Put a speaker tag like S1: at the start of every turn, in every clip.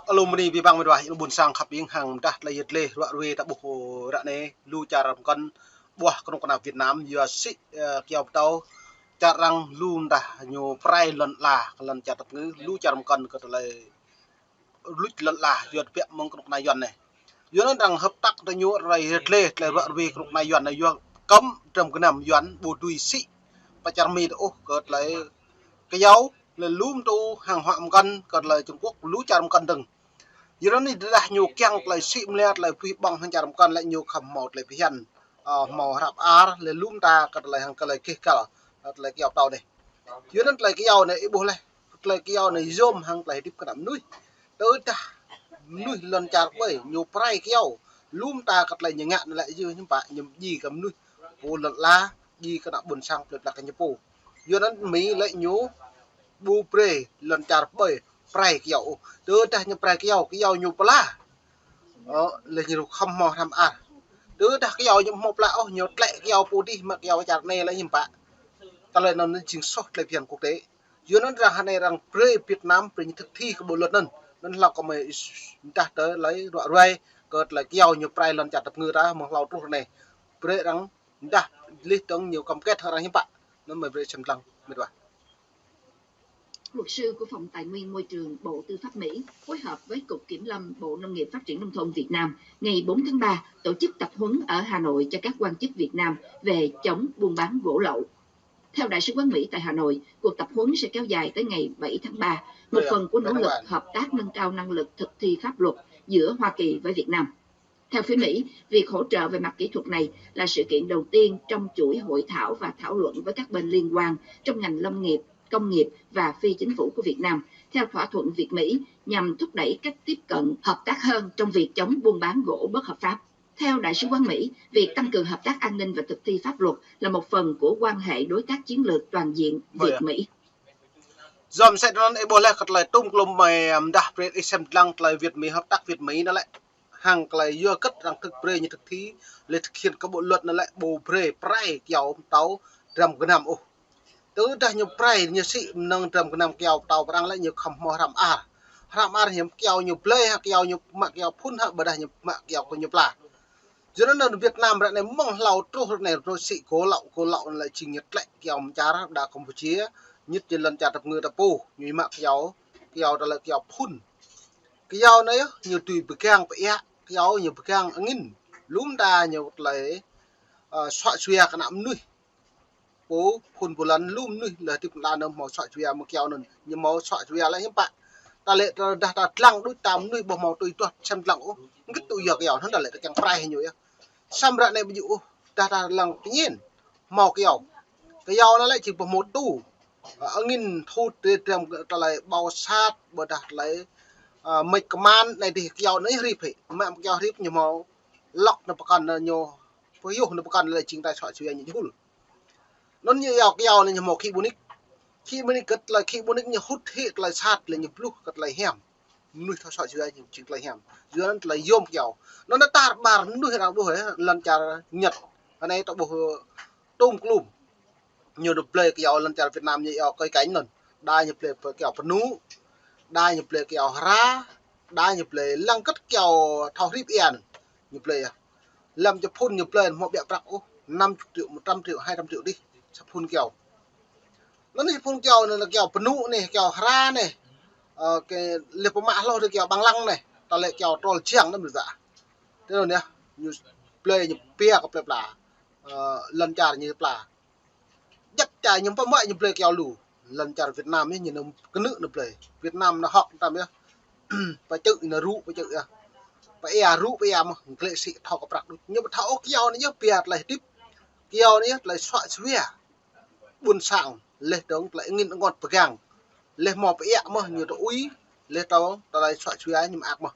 S1: alumni bi bang medwa buồn sang khap ying hang dah la yet le wa we ta bu ra ne lu charam kon buah kon kana Việt Nam yo si kiao tau charang lu dah nyu prai lon la lon cha tập ngư lu charam kon ko le lu lon la yo pe mong kon kana yon ne yo nan dang hợp tác ta nyu rai yet le wa we kon kana yon ne yo cấm trong cái nằm yon bu đuôi si pa char mi o ko le cái dấu là lúm tu hàng hoạm cân còn là Trung Quốc lú chả cân đừng giờ đó thì đã nhiều keng lại xịm lên lại phi bằng hàng chả cân lại nhiều khẩm một lại phi hành màu hạp á là lúm ta còn lại hàng cái lại kia cả lại cái tàu này giờ đó lại cái dầu này bố lại cái dầu này zoom hàng lại tiếp cái đám núi tới ta núi lần chả với nhiều prai cái dầu lúm ta còn lại những ngạn lại dư nhưng bạn nhầm gì cầm núi bố lần la gì cái đám buồn sang được là cái nhập bù giờ đó Mỹ lại nhú bu pre lon char boy prai kiao đưa ta như prai kiao nyu pla le như không mò tham ăn đưa ta kiao như một lão nhiều lệ kiao pu đi mà kiao chặt này lại nhìn bạn ta lại nó chính sốt lại phiền quốc tế dưới nó rằng hàng này rằng pre Việt Nam pre thực thi của bộ luật nên là có mấy ta tới lấy đoạn ray cợt lại kiao như prai lon chặt tập ngư ra một lão trúc này pre rằng ta lý tưởng nhiều cam kết hơn những bạn nó mới pre chấm lăng mệt quá.
S2: Luật sư của Phòng Tài nguyên Môi trường Bộ Tư pháp Mỹ phối hợp với Cục Kiểm lâm Bộ Nông nghiệp Phát triển Nông thôn Việt Nam ngày 4 tháng 3 tổ chức tập huấn ở Hà Nội cho các quan chức Việt Nam về chống buôn bán gỗ lậu. Theo Đại sứ quán Mỹ tại Hà Nội, cuộc tập huấn sẽ kéo dài tới ngày 7 tháng 3, một phần của nỗ lực hợp tác nâng cao năng lực thực thi pháp luật giữa Hoa Kỳ với Việt Nam. Theo phía Mỹ, việc hỗ trợ về mặt kỹ thuật này là sự kiện đầu tiên trong chuỗi hội thảo và thảo luận với các bên liên quan trong ngành lâm nghiệp, công nghiệp và phi chính phủ của Việt Nam, theo thỏa thuận Việt-Mỹ nhằm thúc đẩy cách tiếp cận hợp tác hơn trong việc chống buôn bán gỗ bất hợp pháp. Theo Đại sứ quán Mỹ, việc tăng cường hợp tác an ninh và thực thi pháp luật là một phần của quan hệ đối tác chiến lược toàn diện Việt-Mỹ.
S1: Dòm sẽ nói Ebola cật lại tung lùm mày đã pre xem lăng lại Việt-Mỹ hợp tác Việt-Mỹ nó lại hàng lại vừa cất rằng thực pre như thực thi để thực hiện các bộ luật nó lại bù pre prai kéo tàu rầm cái nằm từ dah nhiều prai nhiều sĩ nâng trầm cái nằm kéo tàu đang lại nhiều khăm mò ram ar nhiều kéo nhiều play ha kéo nhiều mạc kéo phun ha bờ đây nhiều mạc kéo có nhiều pla cho nên là Việt Nam lại này mong lầu trâu này rồi sĩ cố lậu lại trình nhật lại kéo chả đã Campuchia nhất trên lần chả tập người tập pu nhiều mạc kéo đó là kéo phun kéo này nhiều tùy bực gang vậy kéo nhiều bực gang nghìn lúm đa nhiều lại xoa xuya cái nạm nuôi bố phun một lần lum nuôi là tiếp là nó màu xoa xuya một kéo nên nhưng màu xoa xuya lại những bạn ta lệ ta lăng đôi tam nuôi bò màu tùy tuột xem lăng cái tụi giờ kéo nó là lệ càng prai nhiều á xăm ra này ví dụ ta lăng tự nhiên màu kéo nó lại chỉ một tu nghìn thu trong ta lại bao sát bờ đặt lại mịch command này thì kéo nó rip mà kéo rip nhiều màu lọc nó còn nhiều ví dụ nó còn là chính tay xoa xuya như thế nó như kéo này nhiều màu khi mình cất lại khi mình như hút hết lại sát lại như lúc cất lại hẻm nuôi thao sỏi dưới như chừng lại hẻm dưới nó lại yôm kéo nó tar bar nuôi nào đuổi lần trà Nhật anh ấy tao bộ tôm club nhiều được play kéo lần trà Việt Nam như cây cánh lần đai như play kéo phấn nú đai như play kéo ra đai như play lăng cất kéo thao rip en như play làm cho phun như play một bẹo bạc 50 triệu 100 triệu 200 triệu đi sắp phun kéo nó này phun kéo này là kéo phấn nú này kéo ra này cái liệp mã lo thì kéo bằng lăng này ta lại kéo tròn chiang nó được dạ thế rồi nè như play như pia có play là lần trà như là chắc chả những phong mại như play kéo lù lần trà Việt Nam ấy nhìn nó cái nữ nó play Việt Nam nó học ta biết phải tự nó rú phải tự phải rú phải mà lệ sĩ thọ có bạc nhưng mà thọ kéo nó nhớ pia lại tiếp kéo này lại xoa xuya buồn sảng lệ tướng lại nghìn ngọt bạc gang lệ mò phải mà nhiều tao úi lệ tao lại xoa xuya nhưng mà ác mà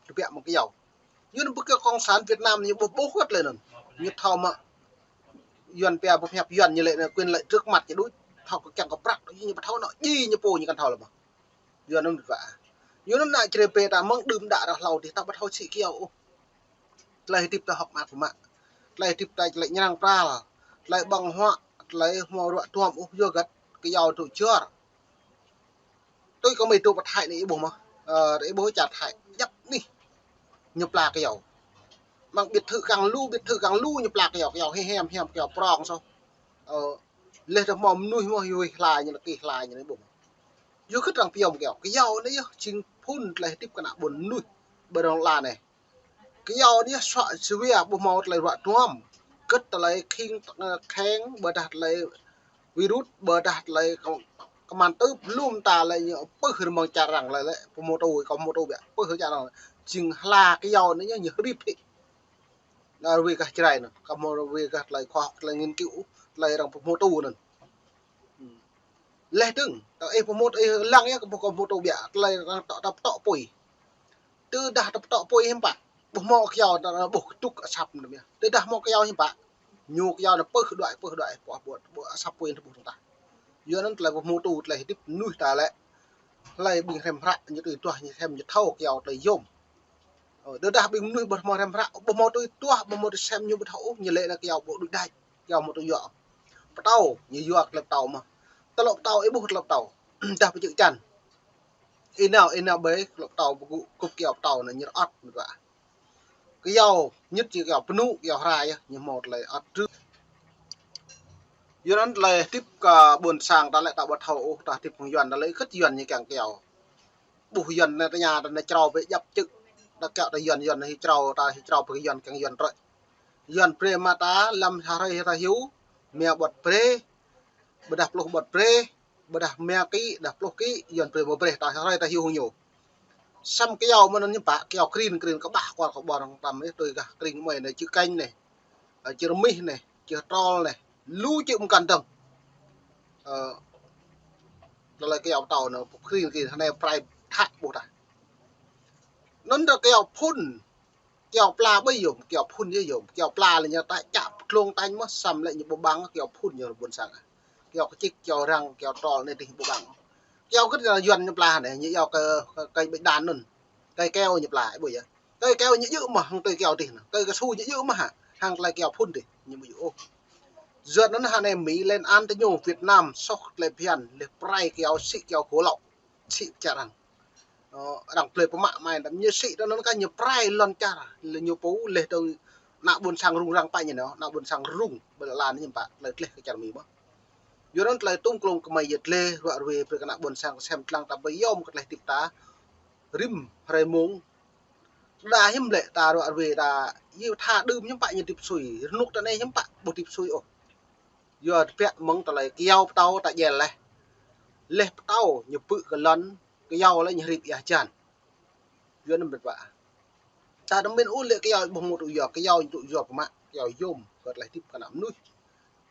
S1: được bẹo một cái dầu như nó bức cái con sán Việt Nam như bố khuất lên rồi như thao mà dần bè bọc hẹp dần như lệ là quên lại trước mặt cái đối thao có chẳng có bạc như mà thao nó đi như bồ như con thao là mà dần nó được vậy như nó lại chơi bè ta mong đơm đã đặt lầu thì tao bắt thao chị kêu lại tiếp ta học mặt của mạng lại tiếp ta lại nhang ra là lại bằng họa lại màu đoạn tuồng vô gật cái dầu tụi chưa tôi có mấy tụ bật hại này bố mà để bố chặt hại nhấp đi nhập là cái dầu bằng biệt thự càng lu nhập là cái dầu hem kiểu prong sao lên được mồm nuôi nuôi lại như là kỳ lại như thế bụng vô khích rằng piom kiểu cái dầu đấy chính phun lại tiếp cái nào buồn nuôi bờ đồng là này cái dầu đấy sợ sự việc bụng một lại loại tuom cất lại khi kháng bờ đặt lại virus bờ đặt lại cái màn tứ luôn ta lại nhớ bớt hơn mong chả rằng lại một ô có một ô bẹ bớt hơn chả rằng chừng là cái dầu đấy nhớ rip là vì cái này nè cái một vì cái lại khoa học lại nghiên cứu lại rằng một ô nè leh từng em một lăng ya có một ô bẹ lại rằng tọ pui từ dah tọ pui em bạn bộ mò cái dầu là bộ trúc sập nữa từ dah mò cái dầu em bạn nhu cái dầu là bớt đoạn bộ sập pui itu bukan ta giờ nó lại một ô lại tiếp nuôi ta lại bình thêm rạ như từ tua như thêm như thâu cái dầu lại yom đỡ đã bình nuôi bật mò thêm rạ bộ mò tôi tua bộ mò tôi xem như bật hậu như lệ là cái dầu bộ được đai dầu một tôi dọ tàu như dọ là tàu mà tàu ấy bút lọc tàu ta phải chữ chăn in nào bế lọc tàu cục kẹo tàu này như ớt vậy cái dầu nhất chỉ kẹo pnu kẹo hai như một là ớt trước giờ nó lại tiếp cả buồn sang ta lại tạo bật hậu ta tiếp phong dần ta lấy khất dần như càng kẹo bù dần này nhà ta trâu với dập chữ ta kẹo ta dần thì trâu cái dần càng dần rồi dần pre mà ta làm hai ta hiếu mèo bật pre bật lục bật pre bật mèo kỹ đập lục kỹ dần pre bật pre ta hai ta hiếu nhiều xăm cái dầu mà nó như bạc kẹo green có bạc qua có bò đồng tầm ấy tôi cả green mày này chữ canh này chữ mi này chữ trol này lú chữ một cần đồng là cái tàu nó green thằng này phải thắt bộ ta nó là kẹo pla bây giờ kẹo phun như giờ kẹo pla là nhà tại chạm luôn tay mất xăm lại như bộ băng kẹo phun nhiều buồn sáng kẹo cái chiếc kẹo răng kẹo tròn này thì bộ băng kẹo cái là dần như pla này như kẹo cây bệnh đàn luôn cây keo nhập lại bây giờ cây keo như dữ mà hàng cây keo thì cây cái su như dữ mà hả hàng lại kẹo phun thì như bây giờ giờ nó hàng này Mỹ lên ăn tới nhiều Việt Nam sóc lại phiền để prai kẹo xị kẹo cố lậu xị chả rằng đằng plei pemak main dan nyesik dan nó kan nyeprai lon cara le nyopo leh to nak bun sang rung rang pa nó nak bun sang rung belan ni pak le leh ke cara mi ba yo non tlai tung klong ke mayet le wa we pe nak bun sang sem tlang ta ba yom ke leh tip ta rim hrai mong da him le ta wa we da yu tha dum nyam pak tip sui nuk ta nei nyam pak bo tip sui o yo pe mong ta le kiao tau ta yel leh tau nyu pu ke lon cái dầu lấy nhịp ya chan duyên nó bật vạ ta đâm bên út lệ cái dầu bông một tụi giọt cái dầu tụi giọt mà cái dầu zoom gật lại tiếp cả nắm nuôi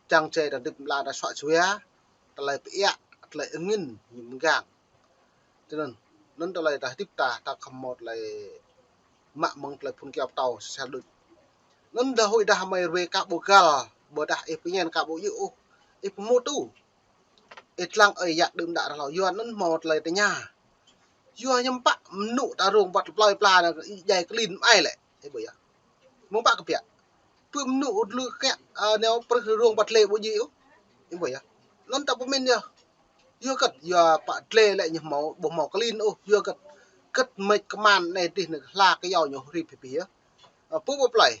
S1: trang chơi là được là đã soạn suy á ta lại bị lại ứng nghìn nhìn gàng cho nên ta lại ta tiếp ta cầm một lại mạng mong lại phun kẹo tàu sẽ được nên đã hội đã mày về cả bộ gal bờ đã ép nhiên cả bộ dữ ép mô tu ép lăng ở dạng đừng đã là duyên nên một lại tới nhà vừa nhầm bạ nụ ta rồng bật ploi pla là dày cái lìn ai lại thế bây giờ muốn bạ cái việc phương nụ lư kẹt nếu rồng bật lệ bao nhiêu thế bây giờ nó ta bơm nhá vừa cật vừa bạ lệ lại nhầm màu bộ màu cái lìn ô vừa cật mấy cái màn này thì là cái dầu nhiều rì phía bút bút lại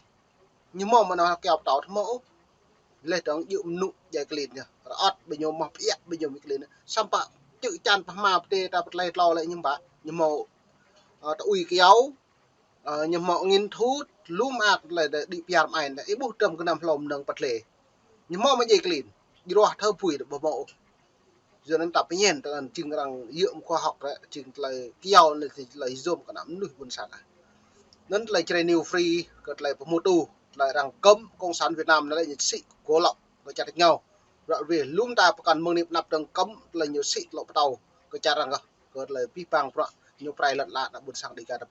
S1: nhưng mà nó kẹo táo mẫu lên đó dụ nụ dày cái lìn nhá ọt bây giờ mọc yết bây giờ cái lìn xong bạ chữ chan mà tê ta bật lệ lo lại nhưng bạ nhưng mà ta uy kéo nhưng mà nghiên thú lú mạc là đi piam ảnh là bút trầm cái nằm lồng nâng bật lệ nhưng mà mấy cái lìn đi qua thơ phủi được bộ giờ nên tập với nhiên ta chừng rằng dưỡng khoa học đấy chừng là kéo là zoom cả nắm nuôi buôn sản nên là chơi new free cất lại một tu lại rằng cấm công sản Việt Nam nó lại nhiệt sĩ cố lộng và chặt nhau rồi về lúc ta cần mong niệm nạp đường cấm là nhiều sĩ lộ tàu cái cha rằng cất lại pipang nhiều prai lật lạ đã buôn sang đi cả đập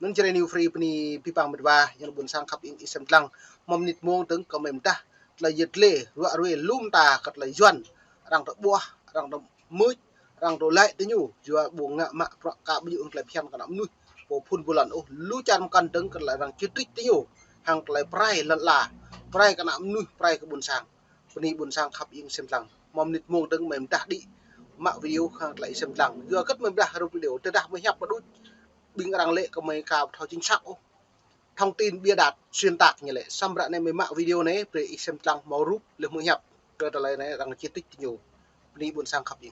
S1: nên chơi new free pni pipang mệt ba yang buôn sang khắp in isem lang mong nít muông tướng cầm mềm ta là nhiệt lệ rồi về lúc ta cất lại doan rằng đỡ bua rằng đỡ mới rằng đỡ lại tới nhủ vừa buông ngạ mạ cả bây giờ lại phiền cả nắm nuôi bộ phun bulan ô lu chan cần tướng cất lại rằng chít tới nhủ hàng lại prai lật lạ prai cả nắm nuôi prai cái buôn sang pni buôn sang khắp in isem lang mong nít muông tướng mềm ta đi mạo video hang lại xem lăng vừa cất mình dah video tới dah mới nhập vào đôi bình rằng lệ của mấy cào thao chính xác thông tin bia đặt xuyên tạc như lệ xăm rạn này mới mạo video này về xem lăng màu rúp lực mới nhập rồi lại này rằng chi tiết nhiều đi buồn sang khắp đi